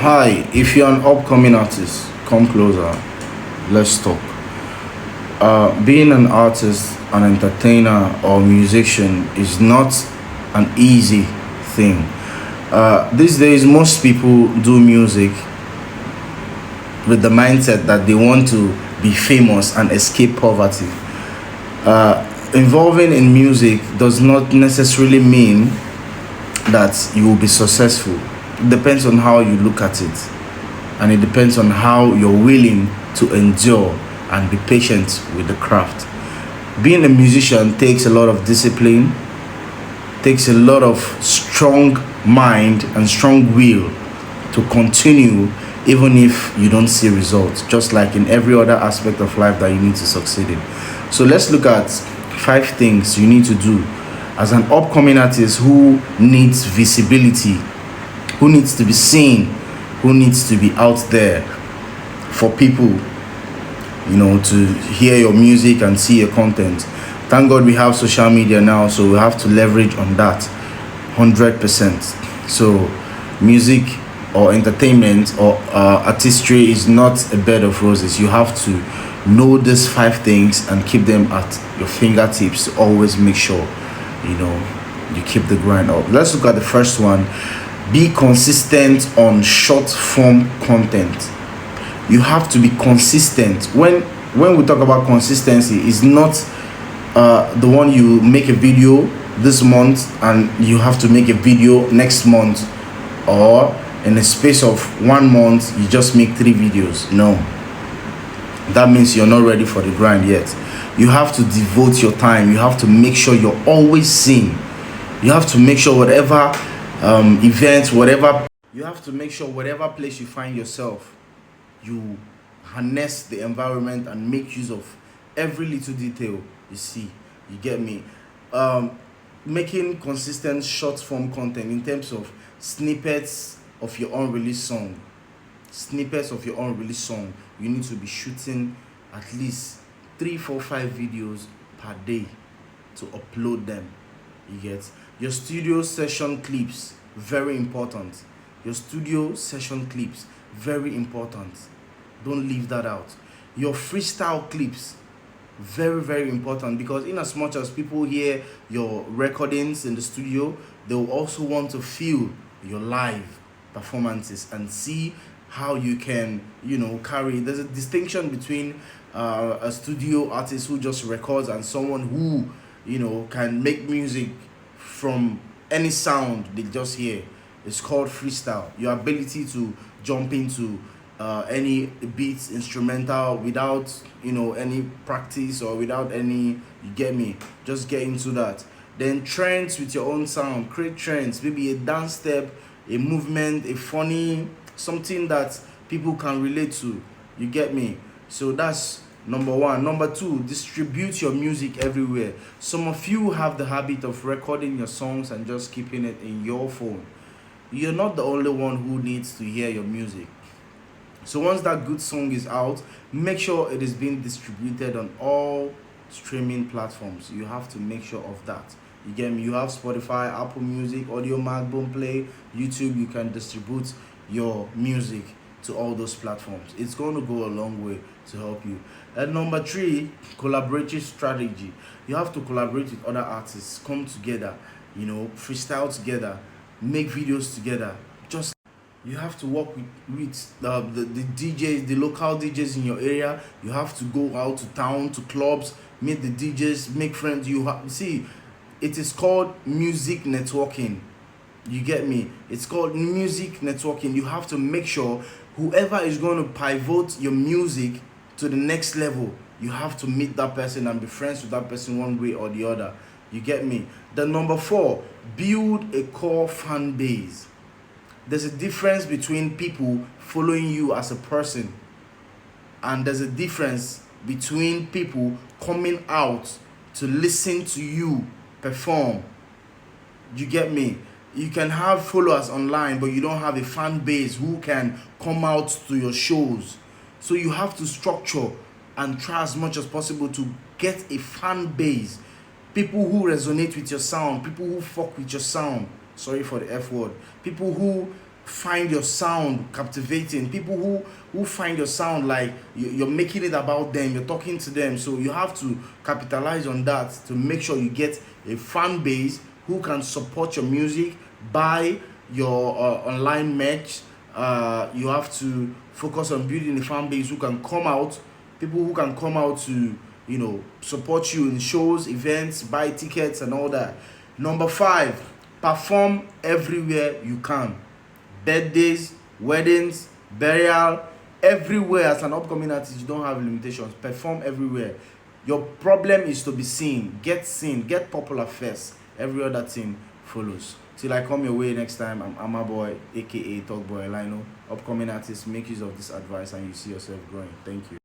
Hi, if you're an upcoming artist, come closer. Let's talk. Being an artist, an entertainer, or musician is not an easy thing. These days, most people do music with the mindset that they want to be famous and escape poverty. Involving in music does not necessarily mean that you will be successful. It depends on how you look at it, and it depends on how you're willing to endure and be patient with the craft. Being a musician takes a lot of discipline, takes a lot of strong mind and strong will to continue even if you don't see results, just like in every other aspect of life that you need to succeed in. So let's look at 5 things you need to do as an upcoming artist who needs visibility, who needs to be seen, who needs to be out there for people, to hear your music and see your content. Thank God we have social media now, so we have to leverage on that 100%. So, music or entertainment or artistry is not a bed of roses. You have to know these 5 things and keep them at your fingertips to always make sure you keep the grind up. Let's look at the first one. Be consistent on short form content. You have to be consistent. When we talk about consistency, it's not the one you make a video this month and you have to make a video next month, or in a space of 1 month you just make 3 videos. No, that means you're not ready for the grind yet. You have to devote your time. You have to make sure you're always seen. You have to make sure whatever events, whatever, you have to make sure whatever place you find yourself, you harness the environment and make use of every little detail you see. You get me? Making consistent short form content in terms of snippets of your unreleased song. You need to be shooting at least 3, 4, 5 videos per day to upload them. You get your studio session clips, very important. Your studio session clips, very important. Don't leave that out. Your freestyle clips, very, very important, because in as much as people hear your recordings in the studio, they will also want to feel your live performances and see how you can carry. There's a distinction between a studio artist who just records and someone who can make music from any sound they just hear. It's called freestyle. Your ability to jump into any beats, instrumental, without any practice or without any, you get me, just get into that. Then trends with your own sound. Create trends, maybe a dance step, a movement, a funny something that people can relate to. You get me? So that's number one. Number two, distribute your music everywhere. Some of you have the habit of recording your songs and just keeping it in your phone. You're not the only one who needs to hear your music. So once that good song is out, make sure it is being distributed on all streaming platforms. You have to make sure of that. You get me? You have Spotify, Apple Music, Audio Mac, Boomplay, YouTube. You can distribute your music to all those platforms. It's going to go a long way to help you. And number three, collaborative strategy. You have to collaborate with other artists, come together, freestyle together, make videos together. Just you have to work with the DJs, the local DJs in your area. You have to go out to town, to clubs, meet the DJs, make friends. See, it is called music networking. You get me? It's called music networking. You have to make sure whoever is going to pivot your music to the next level, you have to meet that person and be friends with that person one way or the other. You get me? The number 4, build a core fan base. There's a difference between people following you as a person, and there's a difference between people coming out to listen to you perform. You get me? You can have followers online, but you don't have a fan base who can come out to your shows. So you have to structure and try as much as possible to get a fan base. People who resonate with your sound, people who fuck with your sound. Sorry for the F word. People who find your sound captivating. People who find your sound, like you're making it about them, you're talking to them. So you have to capitalize on that to make sure you get a fan base who can support your music, buy your online merch. You have to focus on building a fan base who can come out, people who can come out to, you know, support you in shows, events, buy tickets and all that. Number 5, perform everywhere you can. Birthdays, weddings, burial, everywhere. As an upcoming artist, you don't have limitations. Perform everywhere. Your problem is to be seen, get popular first. Every other thing follows. Till I come your way next time, I'm Ama Boy, aka Talk Boy Lino. Upcoming artists, make use of this advice and you see yourself growing. Thank you.